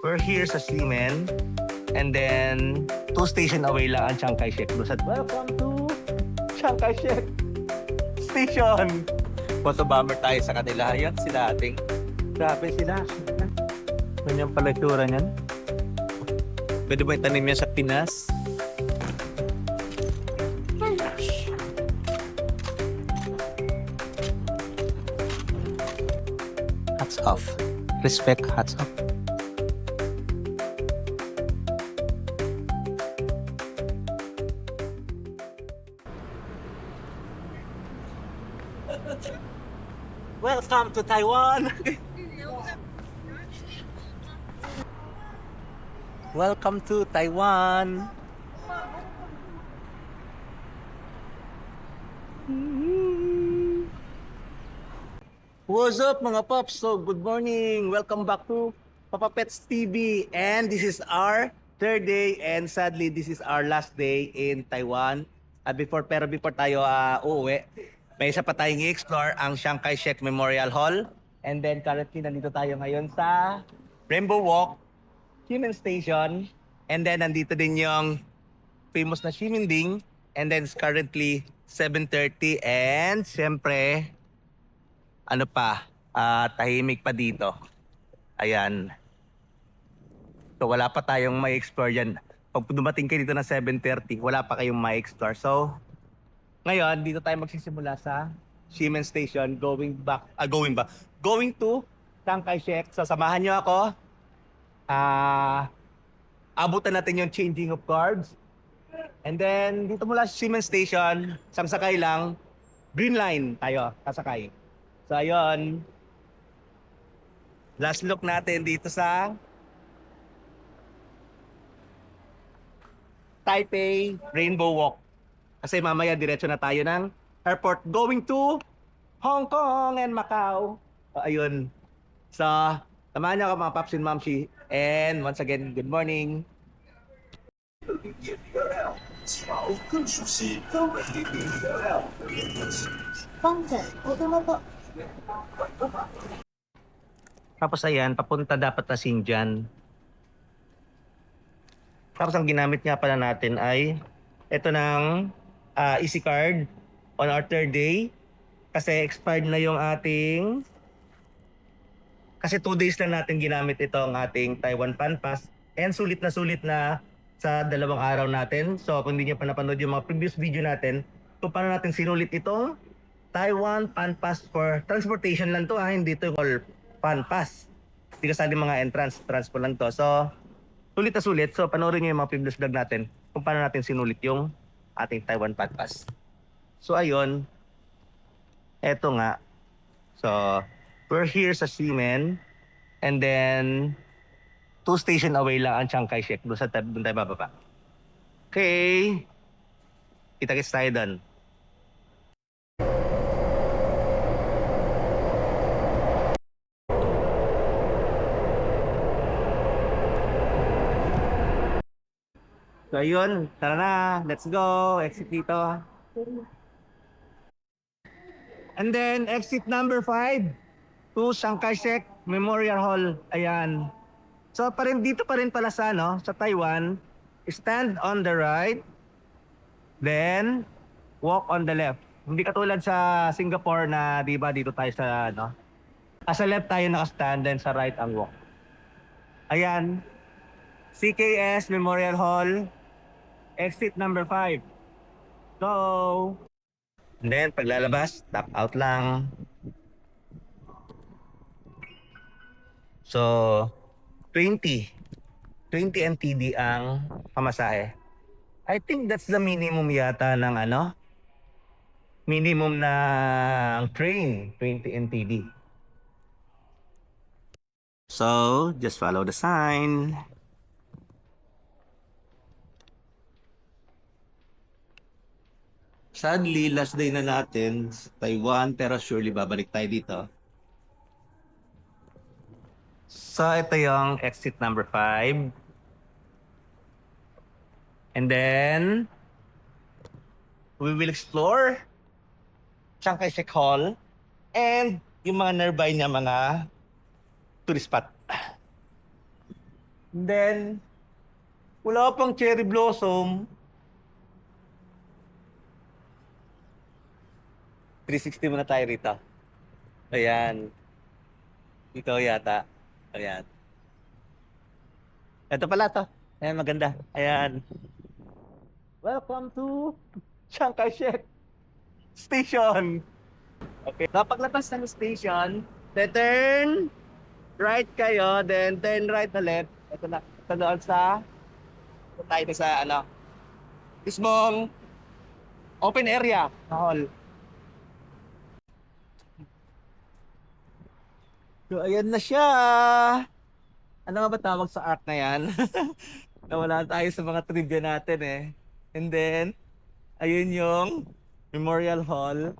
We're here sa Ximen. And then, 2 station away lang ang Chiang Kai-shek. Welcome to Chiang Kai-shek Station! Photobomber tayo sa kanila. Ayan sila ating. Grabe sila. Ganyan pala itsura niyan. Pwede ba itanim niya sa Pinas? Hats off. Respect, hats off. Welcome to Taiwan! Welcome to Taiwan! What's up mga pops? So good morning! Welcome back to Papa Pets TV. And this is our third day and sadly this is our last day in Taiwan. Before tayo uuwi, may isa pa tayong i-explore ang Chiang Kai-shek Memorial Hall. And then currently nandito tayo ngayon sa Rainbow Walk, Ximen Station. And then nandito din yung famous na Ximending. And then it's currently 7:30 and siyempre tahimik pa dito. Ayan. So wala pa tayong may explore dyan. Pag dumating kayo dito na 7:30, wala pa kayong may explore. So ngayon, dito tayo magsisimula sa Ximen Station going to Chiang Kai-shek. So samahan nyo ako. Abutan natin yung changing of guards. And then dito mula sa Ximen Station, isang sakay lang, Green Line tayo kasakay. So ayun, last look natin dito sa Taipei Rainbow Walk. Kasi mamaya diretso na tayo ng airport going to Hong Kong and Macau. So, ayun. So, samahan niyo ako mga paps and mamsi. And once again, good morning. Tapos ayan, papunta dapat na Xinjiang. Tapos ang ginamit nga pala natin ay ito ng Easy Card on our third day. Kasi expired na yung ating... Kasi 2 days lang natin ginamit ito ang ating Taiwan Fan Pass. And sulit na sa 2 araw natin. So kung hindi nyo pa napanood yung mga previous video natin, kung paano natin sinulit itong Taiwan Fan Pass for transportation lang to hindi to all Fan Pass. Hindi kasali mga entrance, transpo lang to. So sulit na sulit. So panoorin nyo yung mga previous vlog natin kung paano natin sinulit yung ating Taiwan Fan Pass. So ayun, eto nga. So we're here sa Ximen. And then 2 station away lang ang Chiang Kai-shek. Doon tayo bababa. Okay. Kita-kits tayo doon. So ayun, tara na. Let's go. Exit dito. And then exit number 5 to Chiang Kai-shek Memorial Hall. Ayan. So dito pa rin pala sa Taiwan, stand on the right, then walk on the left. Hindi katulad sa Singapore na 'di ba dito tayo sa sa left tayo naka-stand, then sa right ang walk. Ayan. CKS Memorial Hall, exit number 5. Go. And then paglalabas, tap out lang. So 20 NTD ang pamasahe. I think that's the minimum yata ng minimum ng train, 20 NTD. So, just follow the sign. Sadly, last day na natin sa Taiwan, pero surely babalik tayo dito. So, ito yung exit number 5. And then, we will explore Chiang Kai-shek Hall and yung mga nearby niya mga tourist spot. And then, wala pang cherry blossom. 360 muna tayo rito. Ayan. Ito yata. Ayan. Ito pala to. Ayan, maganda. Ayan. Welcome to Chiang Kai-shek Station. Okay. Kapag labas ng station, then turn right kayo, then turn right na left. Ito na. Ito doon sa tayo na sa mismong open area na hall. So, ayan na siya. Ano nga ba tawag sa arc na yan? Nawala tayo sa mga trivia natin eh. And then, ayun yung Memorial Hall.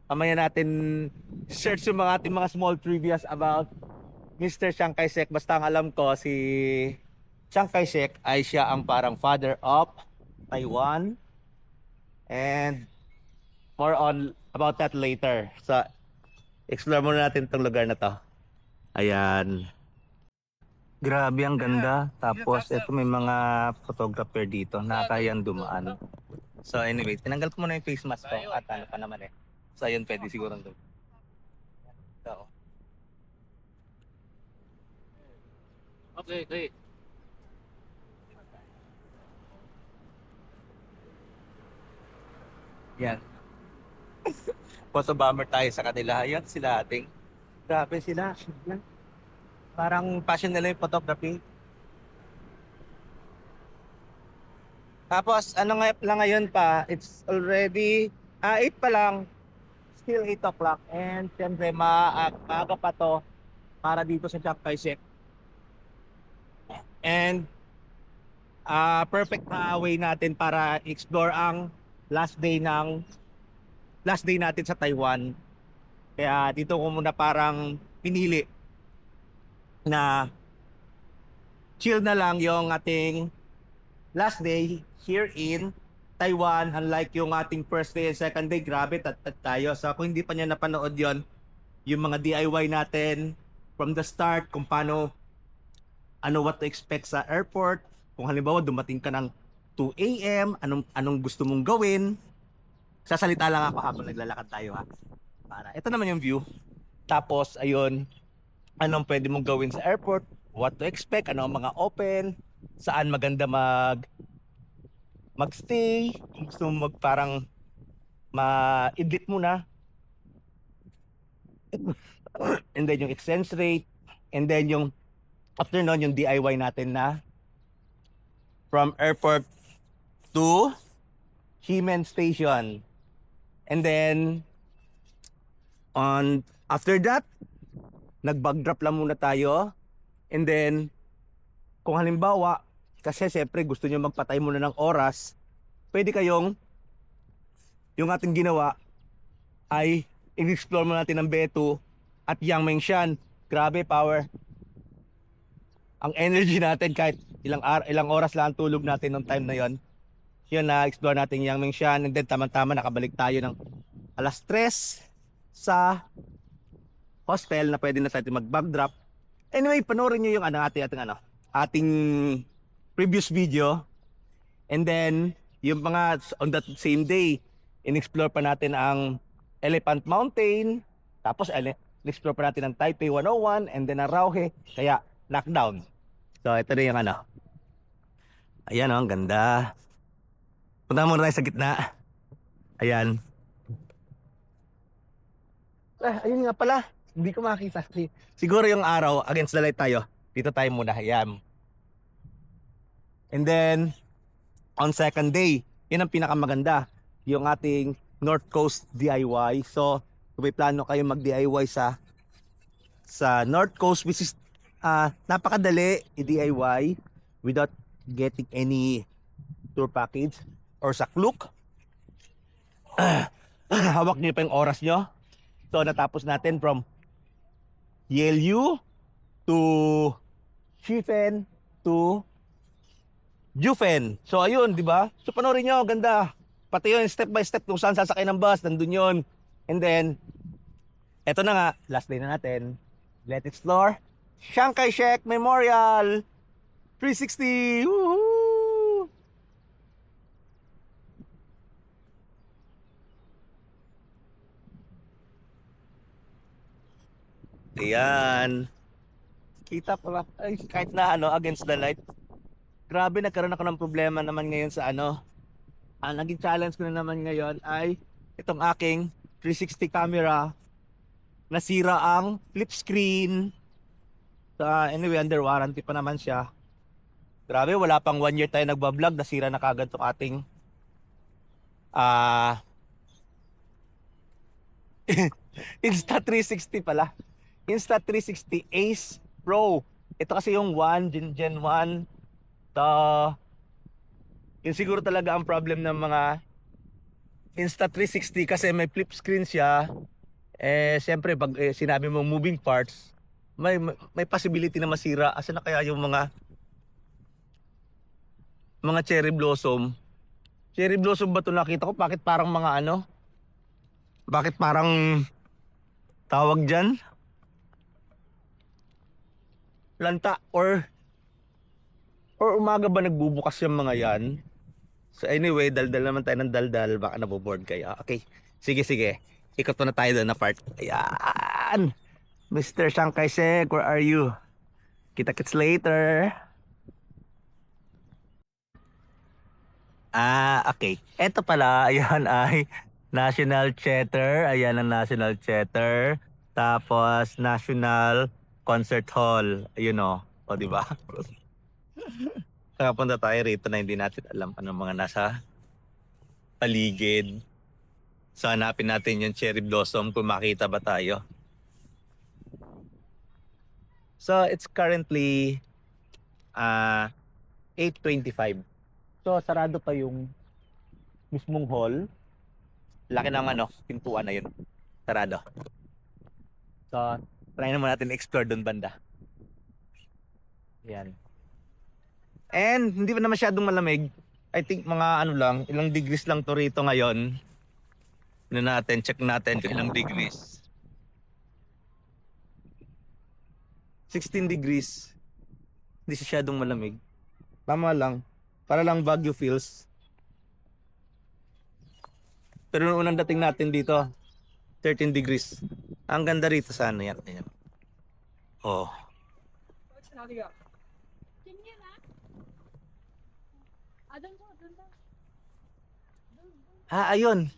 Mamaya natin search yung mga ating mga small trivias about Mr. Chiang Kai-shek. Basta ang alam ko, si Chiang Kai-shek ay siya ang parang father of Taiwan. And more on about that later. So, explore muna natin itong lugar na to. Ayan. Grabe, ang ganda. Tapos, ito may mga photographer dito. Nakakayang dumaan. So, anyway, tinanggal ko muna yung face mask ko. At ano pa naman eh. So, ayun, pwede siguro doon. So, Okay, great. yan. Photo bomber tayo sa kanila. Ayan sila ating. Grabe sila. Yan. Parang passion nila yung photography. Tapos, ano nga lang ngayon pa, it's already 8 pa lang. Still 8 o'clock. And syempre, maaga pa to para dito sa Chiang Kai-shek. And perfect na way natin para explore ang last day natin sa Taiwan. Kaya dito ko muna parang pinili na chill na lang yung ating last day here in Taiwan. Unlike yung ating first day and second day, grabe tat tayo. So kung hindi pa niya napanood yon, yung mga DIY natin from the start, kung paano, what to expect sa airport. Kung halimbawa dumating ka ng 2 a.m., anong gusto mong gawin. Sasalita lang ako habang naglalakad tayo ha. Ito naman yung view. Tapos ayun, anong pwede mong gawin sa airport, what to expect, ano ang mga open, saan maganda magstay, kung gusto mong parang ma-idlit muna. And then yung exchange rate, and then yung after nun yung DIY natin na from airport to Ximen Station. And then after that, nag-bag drop lang muna tayo. And then kung halimbawa, kasi siyempre gusto nyo magpatay muna ng oras, pwede kayong, yung ating ginawa ay i-explore muna natin ng Betu at Yangmingshan. Grabe, power. Ang energy natin kahit ilang oras lang ang tulog natin nung time na yon. Yun, na-explore natin Yangmingshan. And then tama-tama nakabalik tayo ng alas 3 sa hostel na pwede na tayo mag-bag drop. Anyway, panoorin nyo yung ating previous video. And then, yung mga on that same day, in-explore pa natin ang Elephant Mountain. Tapos, in-explore pa natin ang Taipei 101 and then ang Rauhe. Kaya, knockdown. So, ito na yung Ayan ang ganda. Punta muna tayo sa gitna. Ayan. Ayun nga pala. Hindi ko makita. Siguro yung araw, against the light tayo. Dito tayo muna. Ayan. And then, on second day, yun ang pinakamaganda. Yung ating North Coast DIY. So, kung may plano kayo mag-DIY sa North Coast, which is napakadali i-DIY without getting any tour package or sa Klook. Hawak niyo pa yung oras nyo. So, natapos natin from Yeoyu to Shifen to Jufen. So, ayun, di ba? So, panoorin nyo, ganda. Pati yun, step by step, kung saan sasakay ng bus, nandun yun. And then, eto na nga, last day na natin. Let's explore Chiang Kai-shek Memorial. 360! Woohoo! Ayan. Kita pala. Ay, kahit na against the light. Grabe, nagkaroon ako ng problema naman ngayon sa Ang naging challenge ko na naman ngayon ay itong aking 360 camera. Nasira ang flip screen. So, anyway, under warranty pa naman siya. Grabe, wala pang 1 year tayo nagbablog. Nasira na kagad itong ating Insta360 pala. Insta360 Ace Pro. Ito kasi yung Gen 1. Yun siguro talaga ang problem ng mga Insta360 kasi may flip screen siya. Siyempre pag sinabi mo moving parts, may possibility na masira. Asa na kaya yung mga cherry blossom? Cherry blossom ba 'to nakita ko? Bakit parang mga Bakit parang tawag diyan? Lanta or umaga ba nagbubukas yung mga yan? So anyway, daldal naman tayo ng daldal. Baka naboboard kayo. Okay, sige. Ikot na tayo doon na part. Ayan! Mr. Shanghai Sek, where are you? Kita-kits later. Okay. Ito pala, ayan ay National Theater. Ayan ang National Theater. Tapos National Concert Hall. Ayun o, di ba? Nakapunta tayo rito na hindi natin alam anong mga nasa paligid. So hanapin natin yung cherry blossom kung makita ba tayo. So it's currently 8:25. So sarado pa yung mismong hall. Laki ng pintuan na yun. Sarado. So try naman natin explore doon banda. Yan. And hindi pa na masyadong malamig. I think mga ilang degrees lang to rito ngayon. Check natin kung ilang degrees. 16 degrees. Hindi masyadong malamig. Tama lang. Para lang Baguio feels. Pero nung unang dating natin dito, 13 degrees. Ang ganda rito sa yan. Ayan. Oh. Ayun.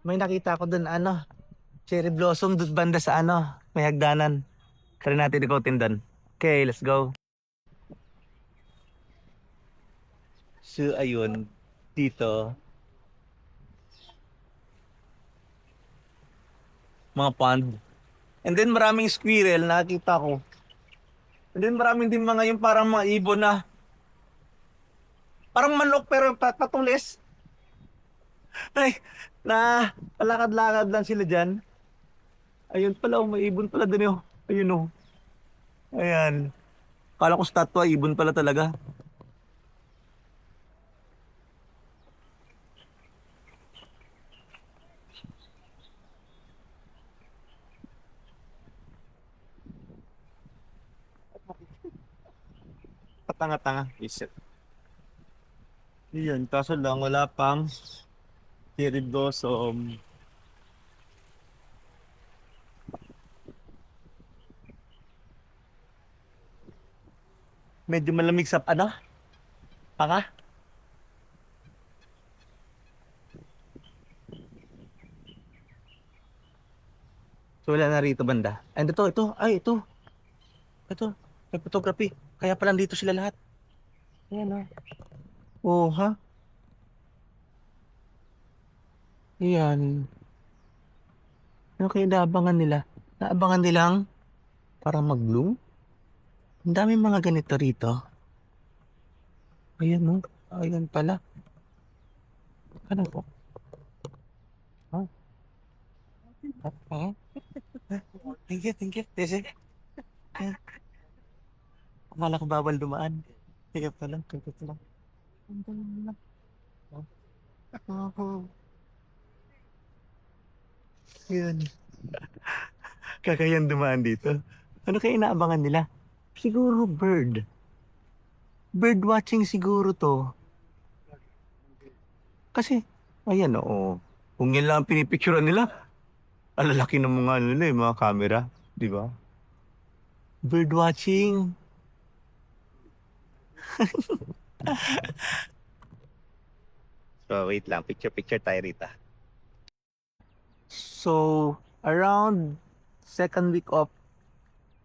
May nakita ko dun cherry blossom dun banda sa may hagdanan. Try natin ikotin dun. Okay, let's go. So ayun, dito mga pond. And then maraming squirrel nakita ko. And then maraming din mga yung parang mga ibon na parang manok pero patulis. Ay, palakad-lakad lang sila dyan. Ayun pala, may ibon pala dun Ayun Ayan. Kala ko statwa, ibon pala talaga. Patanga-tanga. Isip. Iyan, kaso lang wala pang cherry blossom. Medyo malamig sa Panga? So wala na rito banda. And ito. Ito. May photography. Kaya pala dito sila lahat. Ayan Oh, ha? Ayan. Ano kaya naabangan nila? Naabangan nilang parang mag-bloom? Ang daming mga ganito rito. Ayan Ayan pala. Ano po? Thank you. Tese. Akala ko bawal dumaan. Sige pa lang. Ang dami lang. Yun. Kakayang dumaan dito. Ano kaya inaabangan nila? Siguro bird. Bird watching siguro to. Kasi, ayan oo. Kung yan lang ang pinipicturean nila, alalaki ng mga ano nila, yung mga camera. Di ba? Bird watching. So, wait lang. Picture tayo rita. So, around second week of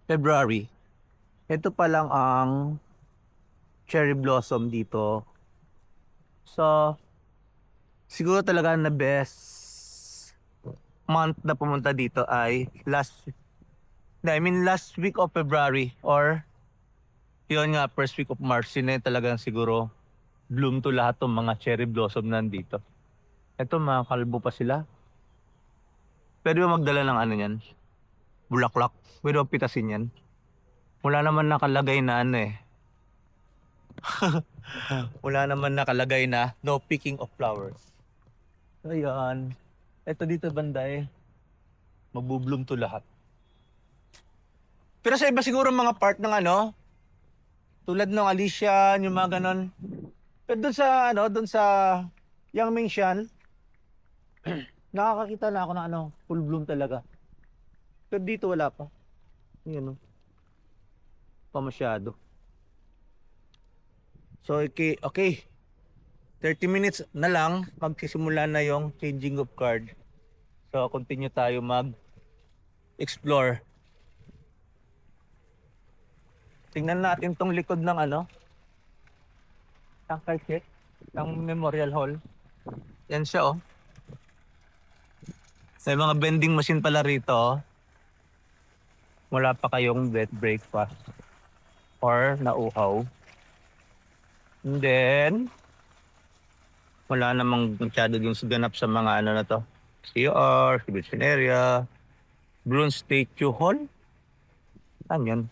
February, ito pa lang ang cherry blossom dito. So, siguro talaga na best month na pumunta dito ay last week of February or yun nga, first week of March. Yun na yun talagang siguro bloom to lahat ng mga cherry blossom nandito. Ito, mga kalbo pa sila. Pwede ba magdala ng ano yan? Bulaklak. Pwede ba pitasin yan? Wala naman nakalagay na ano eh. Wala naman nakalagay na no picking of flowers. Ayan. Ito dito banda eh. Magbubloom to lahat. Pero sa iba siguro mga part ng ano, tulad ng Alicia, yung mga ganon. Pero dun sa Yangmingshan, nakakakita na ako ng ano, full bloom talaga. Pero dito wala pa. Yan o. Pa masyado. So okay. 30 minutes na lang, magsisimula na yung changing of card. So continue tayo mag-explore. Tingnan natin tong likod ng ano, Tangkay Chek, ng Memorial Hall. Yan siya oh. Sa mga vending machine pala rito, oh. Wala pa kayong breakfast or nauhaw. And then, wala namang masyado yung ganap sa mga ano na to. CR, exhibition area, Bronze Statue Hall. Saan yan?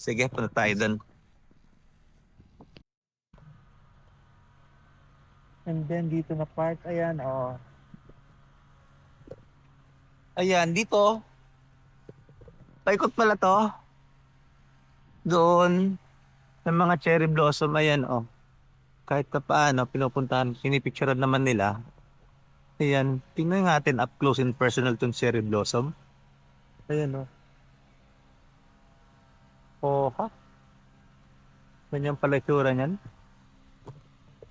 Sige, punta tayo doon. And then dito na part, ayan oh. Ayan, dito. Paikot pala to. Doon. Ng mga cherry blossom, ayan oh. Kahit na paano, pinupuntahan, sinipicturean naman nila. Ayan, tingnan natin up close and personal tong cherry blossom. Ayan oh. Oh, ha? Ganyan pala itsura niyan.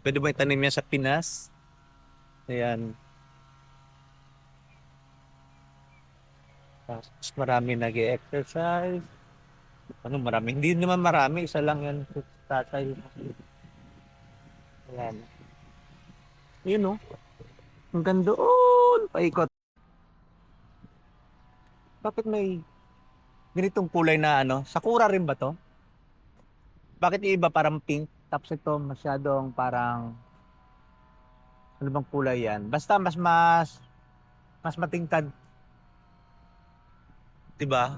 Pwede ba itanim yan sa Pinas? Ayan. Tapos marami nag-exercise. Ano marami? Hindi naman marami. Isa lang yan. Tatay. Ayan. Yun o. Ang ganda doon. Paikot. Bakit may ganitong kulay na ano? Sakura rin ba to? Bakit yung iba parang pink? Tapos ito masyadong parang ano bang kulay yan? Basta mas matingkad. Diba?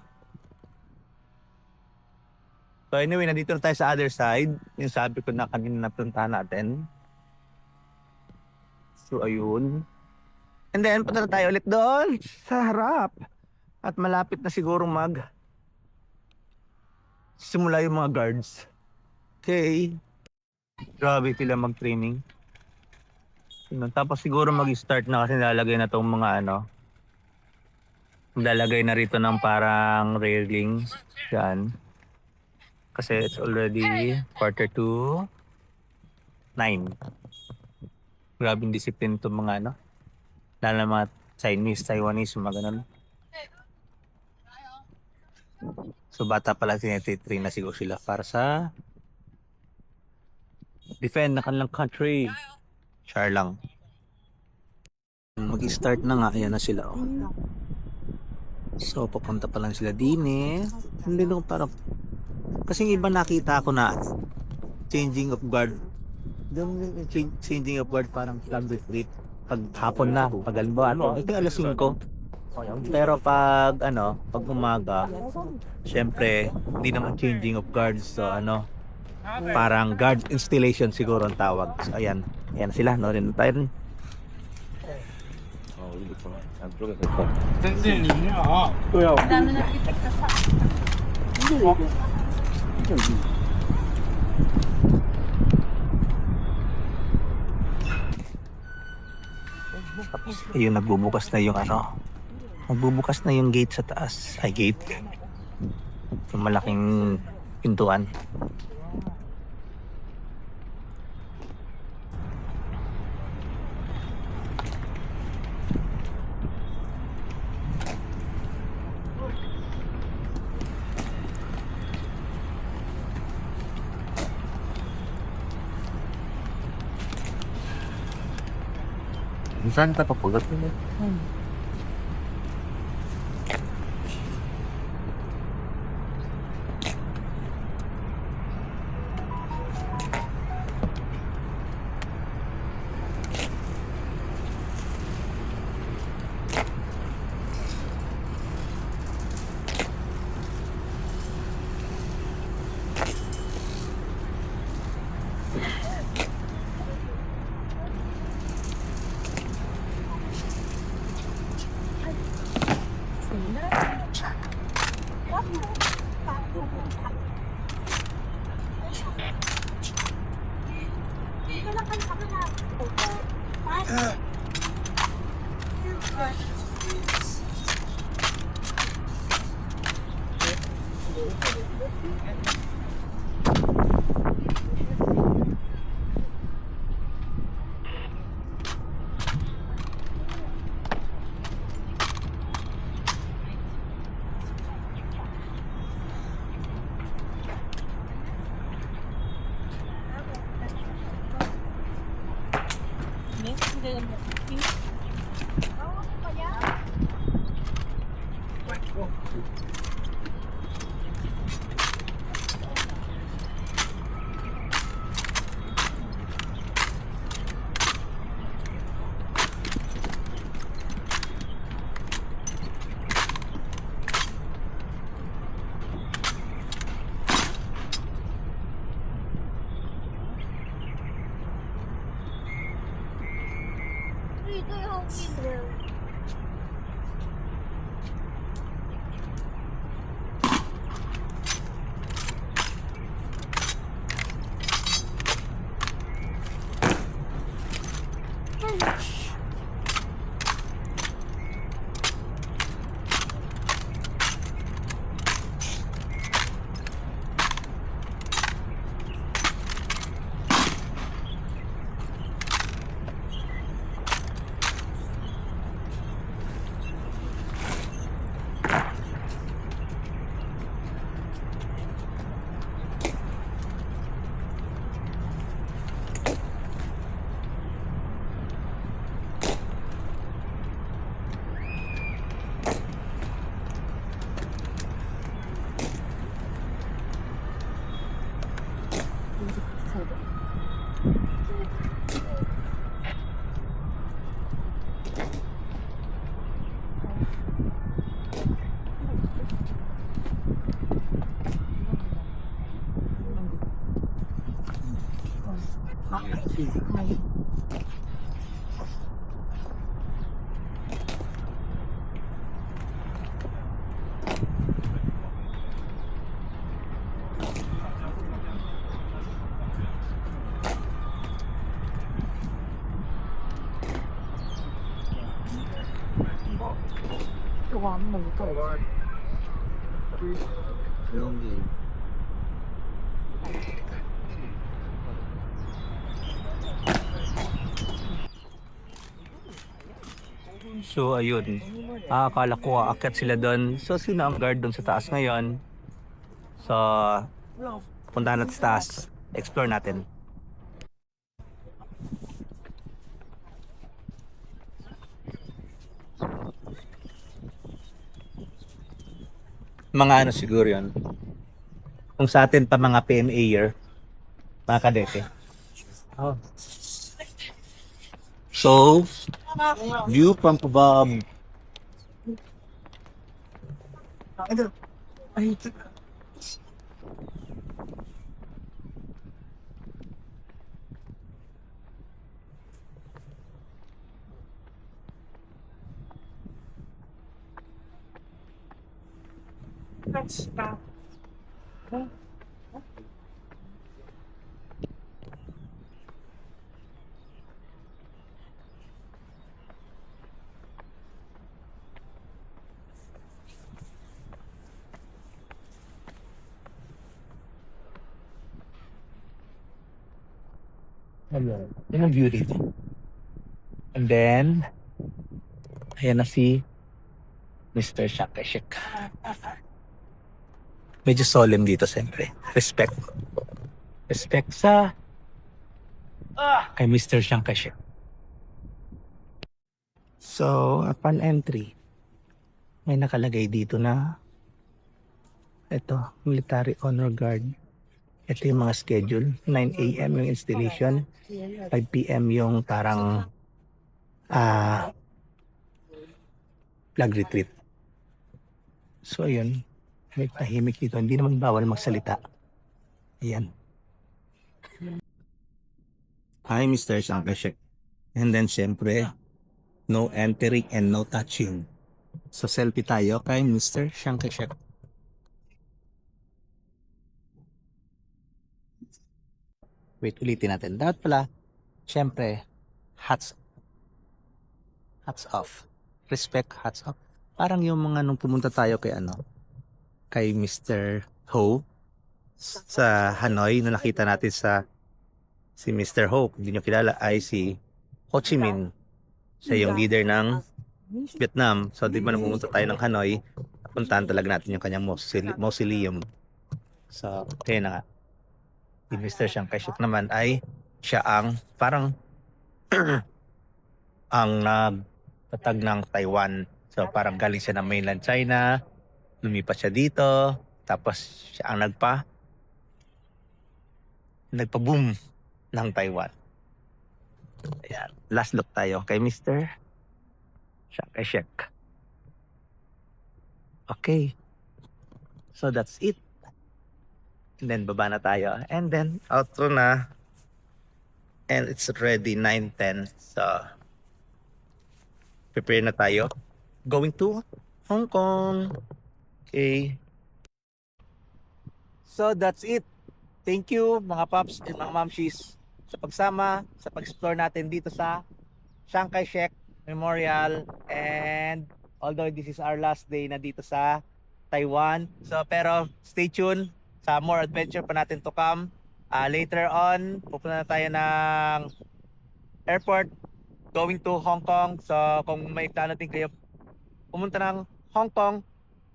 So anyway, nandito na tayo sa other side. Yung sabi ko na kanina napunta natin. So ayun. And then punta na tayo ulit doon sa harap. At malapit na siguro simula yung mga guards. Okay. Grabe sila mag-training. Tapos siguro mag-start na kasi lalagay na tong mga ano. Lalagay na rito ng parang railing. Yan. Kasi it's already 8:45. Grabe yung discipline itong mga ano. Lalo na mga Chinese, Taiwanese, mga ganun. So bata pala tinititrain na siguro sila para sa defend na kanilang country. Char lang. Mag-start na nga, ayan na sila. Oh. So papunta pa lang sila din eh. Hindi ko parang kasi yung iba nakita ko na changing of guard. Yung changing of guard parang flag retreat pag hapon na, pag halimbawa ano, ito alas 5. Pero pag umaga, syempre hindi naman changing of guards, so parang guard installation siguro ang tawag. So ayan sila, no rin tayo. 네, 네, 네. 아, 또요. 나는 이렇게 Tapos, ayun, nagbubukas na yung ano. Nagbubukas na yung gate sa taas. Ay, gate. Yung malaking pintuan. Saan ka papulat? So, ayun. Akala ko aakyat sila doon. So, sino ang guard doon sa taas ngayon? So, punta natin sa taas. Explore natin. Mga ano siguro yun. Kung sa atin pa mga PMA year, mga kadete. Oh. So, View from above. Ayan. Yan ang view dito. And then, ayan na si Mr. Shakashik. Medyo solemn dito, siyempre. Respect. Respect sa kay Mr. Shakashik. So, upon entry, may nakalagay dito na ito, Military Honor Guard. Ito yung mga schedule. 9 a.m. yung installation. 5 p.m. yung parang flag retreat. So, ayun. May tahimik dito. Hindi naman bawal magsalita. Ayan. Hi, Mr. Shankashek. And then, syempre, no entering and no touching. So, selfie tayo kay Mr. Shankashek. Wait, ulitin natin. Dapat pala, syempre, hats off. Respect, hats off. Parang yung mga nung pumunta tayo kay Mr. Ho sa Hanoi, nung nakita natin si Mr. Ho, kung hindi nyo kilala, ay si Ho Chi Minh. Siya yung leader ng Vietnam. So, di ba nung pumunta tayo ng Hanoi, puntahan talaga natin yung kanyang mausoleum. So, kaya na nga. Si Mr. Chiang Kai-shek naman ay siya ang parang ang nagtatag ng Taiwan. So parang galing siya ng mainland China, lumipat siya dito, tapos siya ang nagpa-boom ng Taiwan. Ayan. Last look tayo kay Mr. Chiang Kai-shek. Okay. So that's it. And then baba na tayo. And then outro na. And it's already 9:10. So prepare na tayo. Going to Hong Kong. Okay. So that's it. Thank you mga paps and mga mamshis sa pagsama, sa pag-explore natin dito sa Chiang Kai-shek Memorial. And although this is our last day na dito sa Taiwan. So pero stay tuned sa more adventure pa natin to come. Later on, pupunta na tayo ng airport going to Hong Kong. So kung may plano din kayo pumunta ng Hong Kong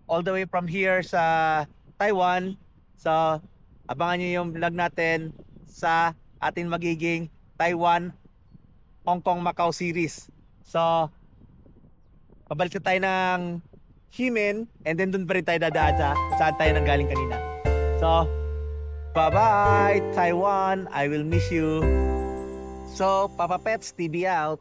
all the way from here sa Taiwan, so abangan nyo yung vlog natin sa ating magiging Taiwan Hong Kong Macau series. So pabalik na tayo ng Ximen and then dun pa rin tayo dadaan sa saan tayo nanggaling kanina. So, bye-bye, Taiwan. I will miss you. So, Papa Pets, TV out.